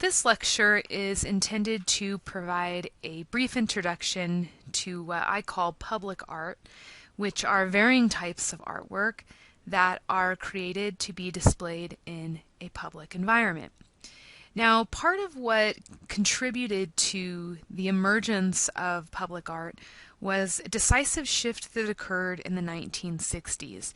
This lecture is intended to provide a brief introduction to what I call public art, which are varying types of artwork that are created to be displayed in a public environment. Now, part of what contributed to the emergence of public art was a decisive shift that occurred in the 1960s.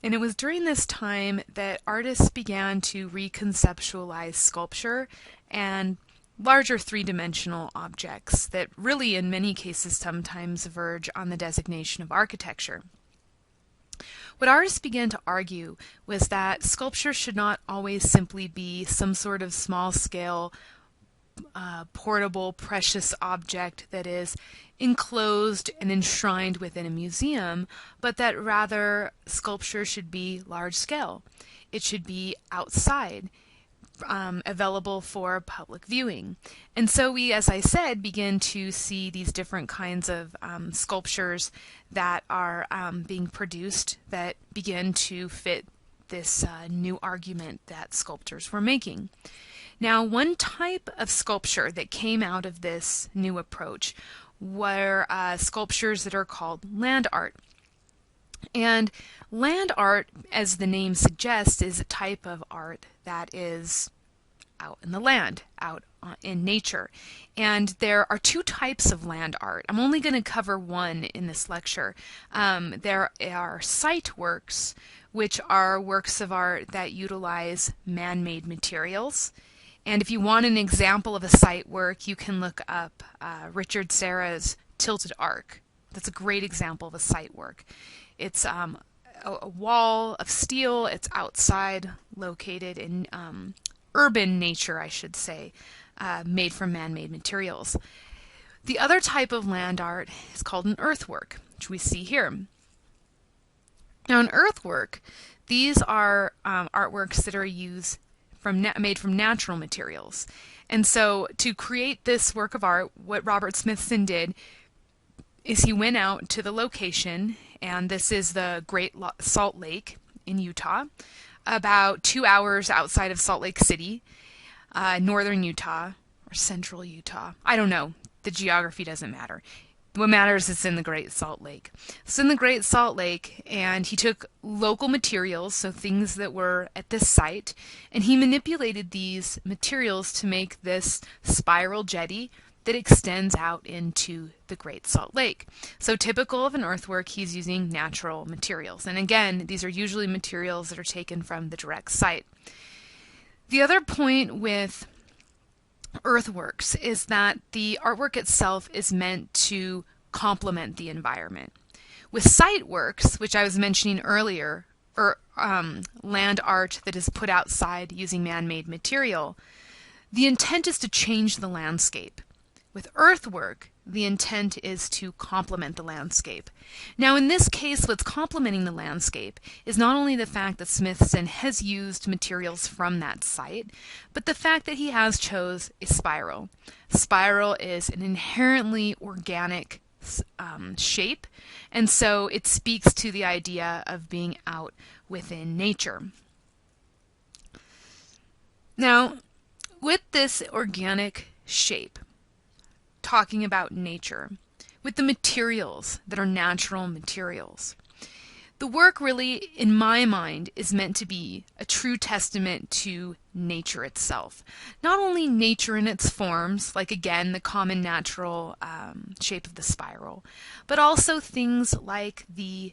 And it was during this time that artists began to reconceptualize sculpture and larger three-dimensional objects that really, in many cases, sometimes verge on the designation of architecture. What artists began to argue was that sculpture should not always simply be some sort of small-scale, portable, precious object that is enclosed and enshrined within a museum, but that rather sculpture should be large-scale. It should be outside, available for public viewing. And so we, as I said, begin to see these different kinds of sculptures that are being produced that begin to fit this new argument that sculptors were making. Now, one type of sculpture that came out of this new approach were sculptures that are called land art. And land art, as the name suggests, is a type of art that is out in the land, out in nature. And there are two types of land art. I'm only going to cover one in this lecture. There are site works, which are works of art that utilize man-made materials. And if you want an example of a site work, you can look up Richard Serra's Tilted Arc. That's a great example of a site work. It's a wall of steel. It's outside, located in urban nature, I should say, made from man-made materials. The other type of land art is called an earthwork, which we see here. Now, an earthwork, these are artworks that are made from natural materials. And so to create this work of art, what Robert Smithson did is he went out to the location, and this is the Great Salt Lake in Utah, about 2 hours outside of Salt Lake City, northern Utah, or central Utah. I don't know. The geography doesn't matter. What matters is in the Great Salt Lake. It's in the Great Salt Lake, and he took local materials, so things that were at this site, and he manipulated these materials to make this spiral jetty that extends out into the Great Salt Lake. So typical of an earthwork, he's using natural materials. And again, these are usually materials that are taken from the direct site. The other point with earthworks is that the artwork itself is meant to complement the environment. With site works, which I was mentioning earlier, or land art that is put outside using man-made material, the intent is to change the landscape. With earthwork, the intent is to complement the landscape. Now, in this case, what's complementing the landscape is not only the fact that Smithson has used materials from that site, but the fact that he has chose a spiral. Spiral is an inherently organic shape, and so it speaks to the idea of being out within nature. Now, with this organic shape, talking about nature, with the materials that are natural materials, the work really, in my mind, is meant to be a true testament to nature itself. Not only nature in its forms, like again the common natural shape of the spiral, but also things like the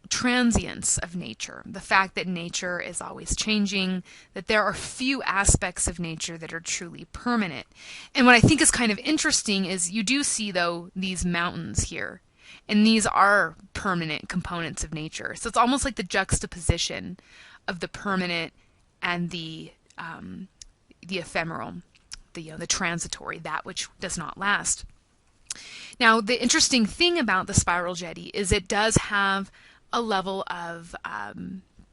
transience of nature, the fact that nature is always changing, that there are few aspects of nature that are truly permanent. And what I think is kind of interesting is you do see, though, these mountains here, and these are permanent components of nature. So it's almost like the juxtaposition of the permanent and the ephemeral, the transitory, that which does not last. Now, the interesting thing about the spiral jetty is it does have a level of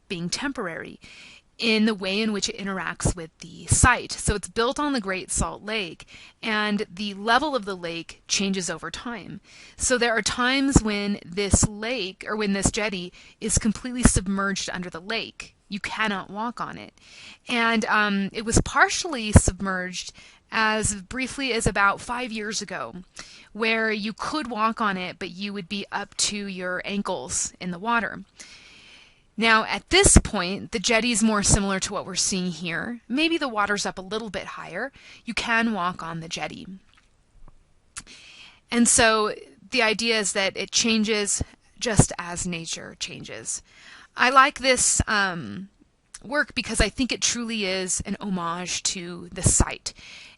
being temporary in the way in which it interacts with the site. So it's built on the Great Salt Lake, and the level of the lake changes over time. So there are times when this lake, or when this jetty, is completely submerged under the lake. You cannot walk on it. And it was partially submerged as briefly as about 5 years ago, where you could walk on it, but you would be up to your ankles in the water. Now, at this point, the jetty is more similar to what we're seeing here. Maybe the water's up a little bit higher. You can walk on the jetty. And so the idea is that it changes just as nature changes. I like this work because I think it truly is an homage to the site.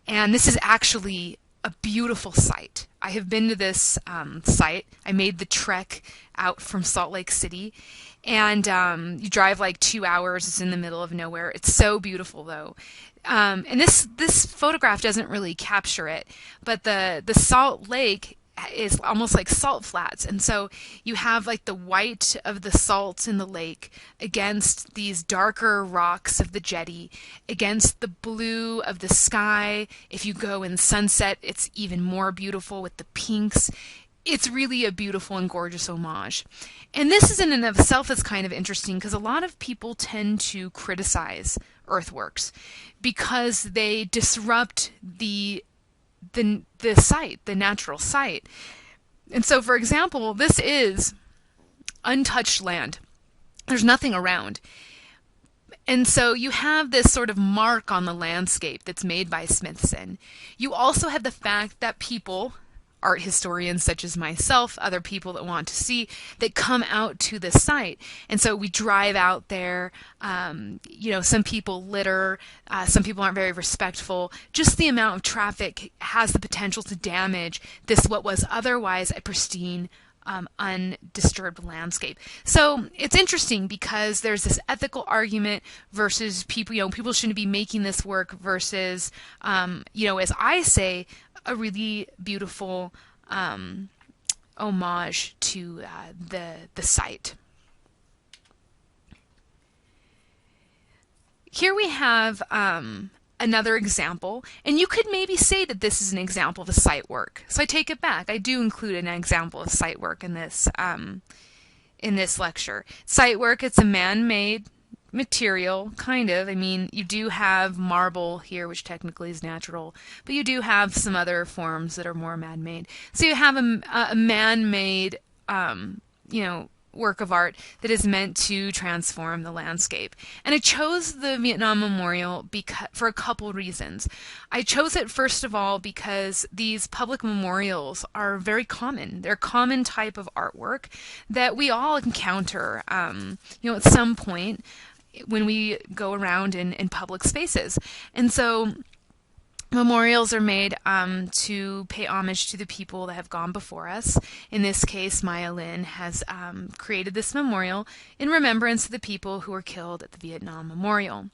And this is actually a beautiful site. I have been to this site. I made the trek out from Salt Lake City. And you drive like 2 hours. It's in the middle of nowhere. It's so beautiful, though. And this photograph doesn't really capture it. But the Salt Lake is almost like salt flats, and so you have like the white of the salt in the lake against these darker rocks of the jetty, against the blue of the sky. If you go in sunset, it's even more beautiful with the pinks. It's really a beautiful and gorgeous homage. And this is in and of itself is kind of interesting because a lot of people tend to criticize earthworks because they disrupt the site, the natural site. And so, for example, this is untouched land. There's nothing around. And so you have this sort of mark on the landscape that's made by Smithson. You also have the fact that people, art historians such as myself, other people that want to see, that come out to the site. And so we drive out there, some people litter, some people aren't very respectful. Just the amount of traffic has the potential to damage this, what was otherwise a pristine, undisturbed landscape. So it's interesting because there's this ethical argument versus people, people shouldn't be making this work versus, as I say, a really beautiful homage to the site. Here we have another example, and you could maybe say that this is an example of a site work. So I take it back. I do include an example of site work in this lecture. Site work, it's a man-made material, kind of. I mean, you do have marble here, which technically is natural, but you do have some other forms that are more man-made. So you have a man-made, work of art that is meant to transform the landscape. And I chose the Vietnam Memorial for a couple reasons. I chose it, first of all, because these public memorials are very common. They're a common type of artwork that we all encounter, at some point when we go around in public spaces. And so memorials are made to pay homage to the people that have gone before us. In this case, Maya Lin has created this memorial in remembrance of the people who were killed at the Vietnam Memorial.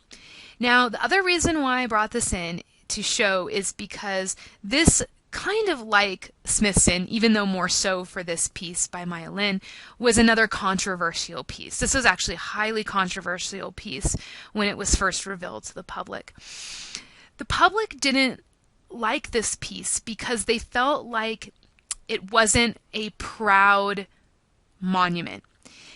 Now, the other reason why I brought this in to show is because this, kind of like Smithson, even though more so for this piece by Maya Lin, was another controversial piece. This was actually a highly controversial piece when it was first revealed to the public. The public didn't like this piece because they felt like it wasn't a proud monument.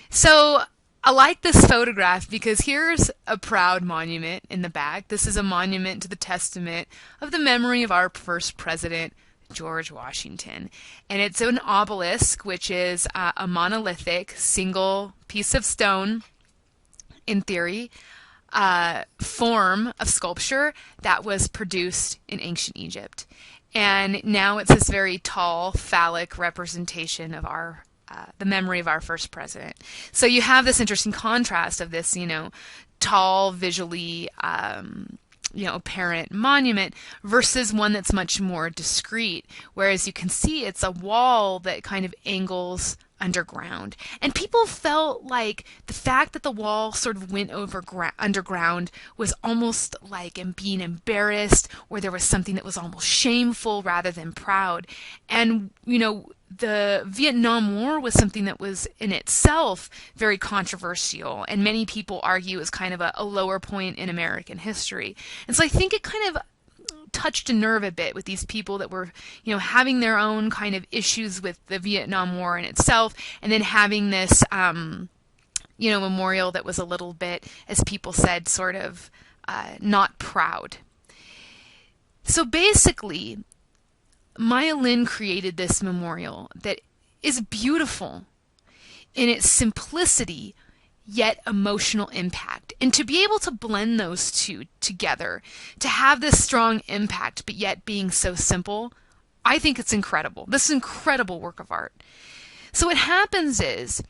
So I like this photograph because here's a proud monument in the back. This is a monument to the testament of the memory of our first president, George Washington. And it's an obelisk, which is a monolithic single piece of stone, in theory, form of sculpture that was produced in ancient Egypt. And now it's this very tall, phallic representation of the memory of our first president. So you have this interesting contrast of this, tall, visually, apparent monument versus one that's much more discreet. Whereas you can see it's a wall that kind of angles underground. And people felt like the fact that the wall sort of went underground was almost like being embarrassed, or there was something that was almost shameful rather than proud. And, the Vietnam War was something that was in itself very controversial, and many people argue is kind of a lower point in American history. And so I think it kind of touched a nerve a bit with these people that were, having their own kind of issues with the Vietnam War in itself, and then having this, memorial that was a little bit, as people said, sort of not proud. So basically, Maya Lin created this memorial that is beautiful in its simplicity, yet emotional impact. And to be able to blend those two together, to have this strong impact, but yet being so simple, I think it's incredible. This is an incredible work of art. So what happens is,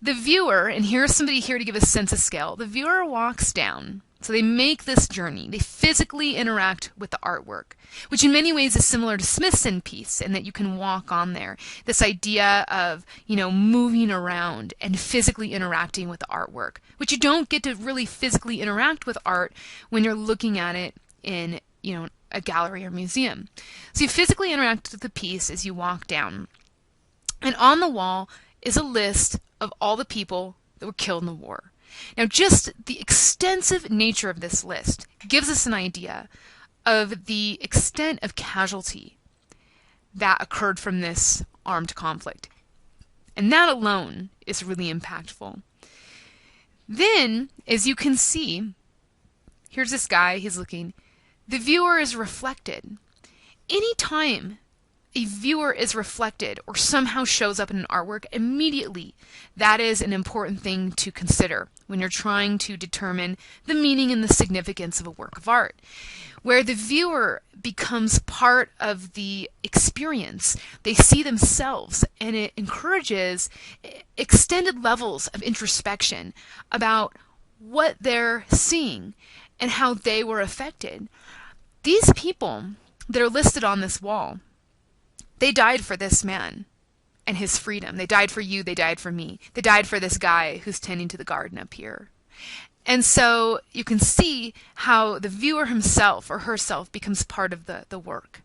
the viewer, and here's somebody here to give a sense of scale, the viewer walks down. So they make this journey. They physically interact with the artwork, which in many ways is similar to Smithson's piece in that you can walk on there. This idea of, moving around and physically interacting with the artwork, which you don't get to really physically interact with art when you're looking at it in, a gallery or museum. So you physically interact with the piece as you walk down. And on the wall is a list of all the people that were killed in the war. Now, just the extensive nature of this list gives us an idea of the extent of casualty that occurred from this armed conflict. And that alone is really impactful. Then, as you can see, here's this guy, he's looking. The viewer is reflected. Anytime a viewer is reflected or somehow shows up in an artwork, immediately that is an important thing to consider when you're trying to determine the meaning and the significance of a work of art. Where the viewer becomes part of the experience, they see themselves, and it encourages extended levels of introspection about what they're seeing and how they were affected. These people that are listed on this wall, they died for this man and his freedom. They died for you. They died for me. They died for this guy who's tending to the garden up here. And so you can see how the viewer himself or herself becomes part of the work.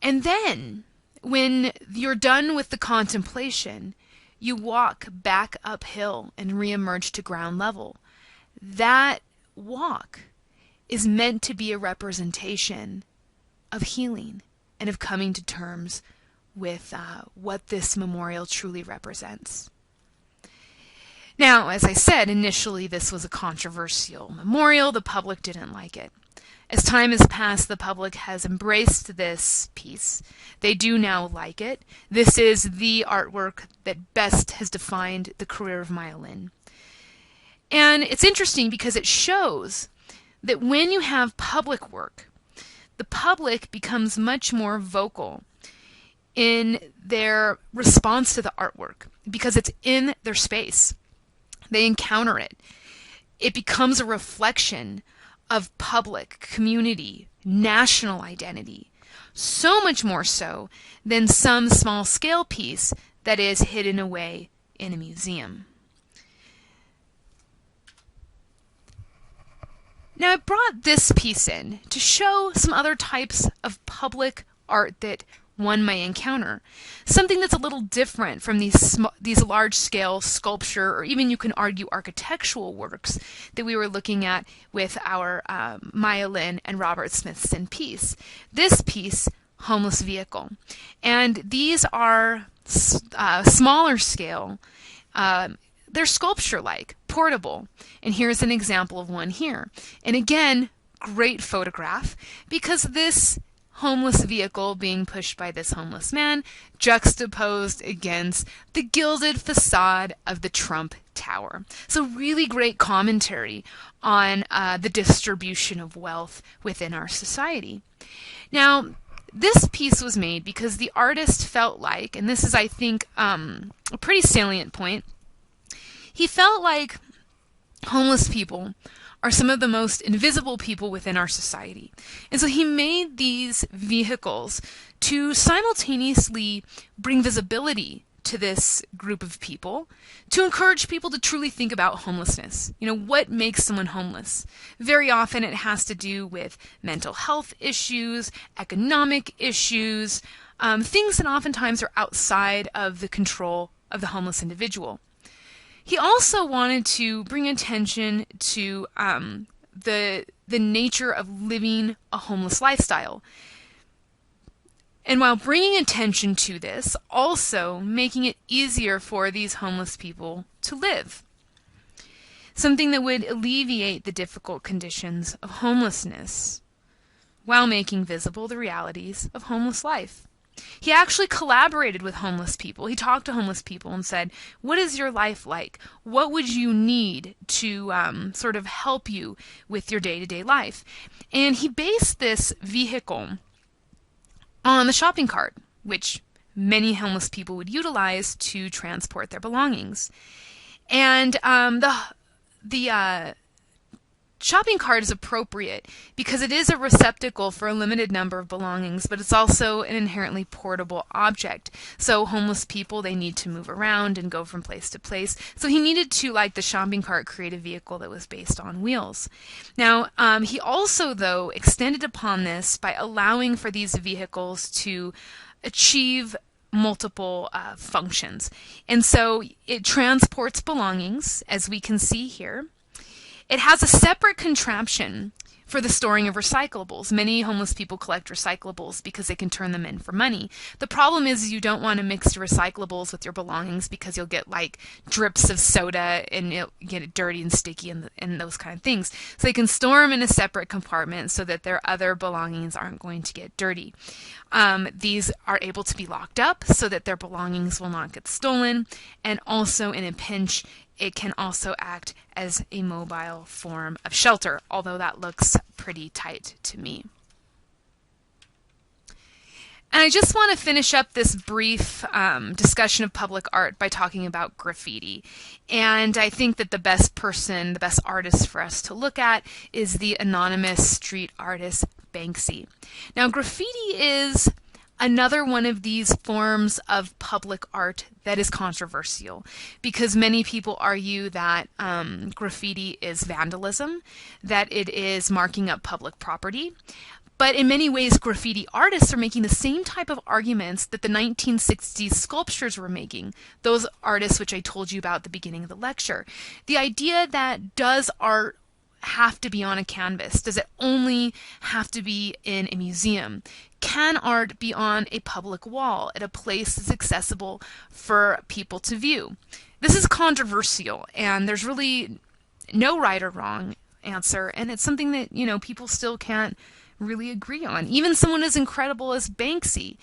And then, when you're done with the contemplation, you walk back uphill and reemerge to ground level. That walk is meant to be a representation of healing and of coming to terms with what this memorial truly represents. Now, as I said, initially this was a controversial memorial. The public didn't like it. As time has passed, the public has embraced this piece. They do now like it. This is the artwork that best has defined the career of Maya Lin. And it's interesting because it shows that when you have public work, the public becomes much more vocal in their response to the artwork because it's in their space. They encounter it. It becomes a reflection of public, community, national identity, so much more so than some small-scale piece that is hidden away in a museum. Now, I brought this piece in to show some other types of public art that one may encounter. Something that's a little different from these large-scale sculpture, or even you can argue architectural works that we were looking at with our Maya Lin and Robert Smithson piece. This piece, Homeless Vehicle. And these are smaller scale. They're sculpture-like, portable. And here's an example of one here. And again, great photograph, because this homeless vehicle being pushed by this homeless man juxtaposed against the gilded facade of the Trump Tower. So really great commentary on the distribution of wealth within our society. Now, this piece was made because the artist felt like, and this is, I think, a pretty salient point, he felt like homeless people are some of the most invisible people within our society. And so he made these vehicles to simultaneously bring visibility to this group of people, to encourage people to truly think about homelessness. What makes someone homeless? Very often it has to do with mental health issues, economic issues, things that oftentimes are outside of the control of the homeless individual. He also wanted to bring attention to the nature of living a homeless lifestyle. And while bringing attention to this, also making it easier for these homeless people to live. Something that would alleviate the difficult conditions of homelessness while making visible the realities of homeless life. He actually collaborated with homeless people. He talked to homeless people and said, what is your life like? What would you need to sort of help you with your day-to-day life? And he based this vehicle on the shopping cart, which many homeless people would utilize to transport their belongings. And the shopping cart is appropriate because it is a receptacle for a limited number of belongings, but it's also an inherently portable object. So homeless people, they need to move around and go from place to place. So he needed to, like the shopping cart, create a vehicle that was based on wheels. Now, he also, though, extended upon this by allowing for these vehicles to achieve multiple functions. And so it transports belongings, as we can see here. It has a separate contraption for the storing of recyclables. Many homeless people collect recyclables because they can turn them in for money. The problem is you don't want to mix your recyclables with your belongings because you'll get like drips of soda and you'll get it dirty and sticky and those kind of things. So they can store them in a separate compartment so that their other belongings aren't going to get dirty. These are able to be locked up so that their belongings will not get stolen, and also in a pinch it can also act as a mobile form of shelter, although that looks pretty tight to me. And I just want to finish up this brief discussion of public art by talking about graffiti. And I think that the best person, the best artist for us to look at is the anonymous street artist Banksy. Now, graffiti is another one of these forms of public art that is controversial because many people argue that graffiti is vandalism, that it is marking up public property. But in many ways, graffiti artists are making the same type of arguments that the 1960s sculptors were making, those artists which I told you about at the beginning of the lecture. The idea that does art have to be on a canvas? Does it only have to be in a museum? Can art be on a public wall at a place that's accessible for people to view? This is controversial, and there's really no right or wrong answer, and it's something that, people still can't really agree on. Even someone as incredible as Banksy,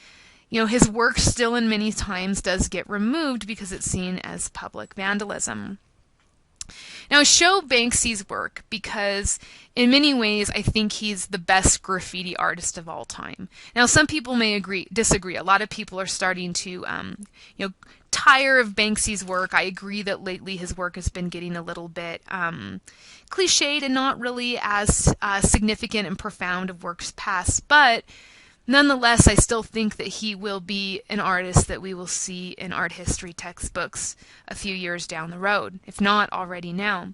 his work still in many times does get removed because it's seen as public vandalism. Now, I show Banksy's work because in many ways I think he's the best graffiti artist of all time. Now, some people may disagree. A lot of people are starting to tire of Banksy's work. I agree that lately his work has been getting a little bit cliched and not really as significant and profound of works past, but nonetheless, I still think that he will be an artist that we will see in art history textbooks a few years down the road, if not already now.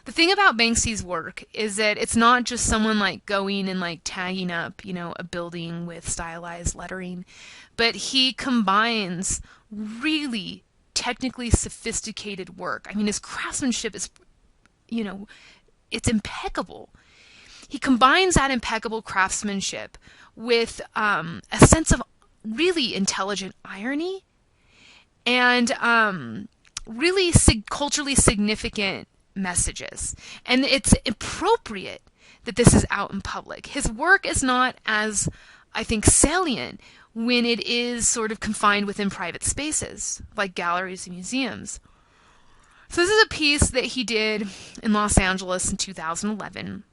The thing about Banksy's work is that it's not just someone like going and like tagging up, a building with stylized lettering, but he combines really technically sophisticated work. I mean, his craftsmanship is, it's impeccable. He combines that impeccable craftsmanship with a sense of really intelligent irony and really culturally significant messages. And it's appropriate that this is out in public. His work is not as, I think, salient when it is sort of confined within private spaces, like galleries and museums. So this is a piece that he did in Los Angeles in 2011.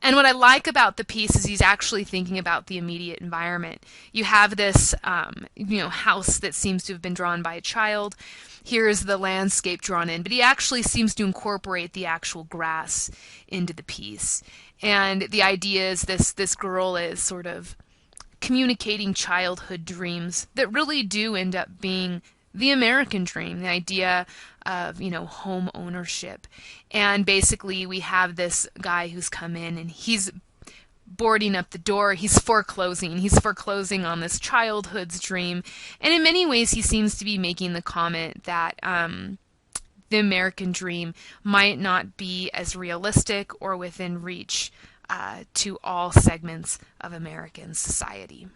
And what I like about the piece is he's actually thinking about the immediate environment. You have this, house that seems to have been drawn by a child. Here is the landscape drawn in, but he actually seems to incorporate the actual grass into the piece. And the idea is this girl is sort of communicating childhood dreams that really do end up being the American dream, the idea of, home ownership. And basically we have this guy who's come in and he's boarding up the door. He's foreclosing on this childhood's dream. And in many ways he seems to be making the comment that the American dream might not be as realistic or within reach to all segments of American society.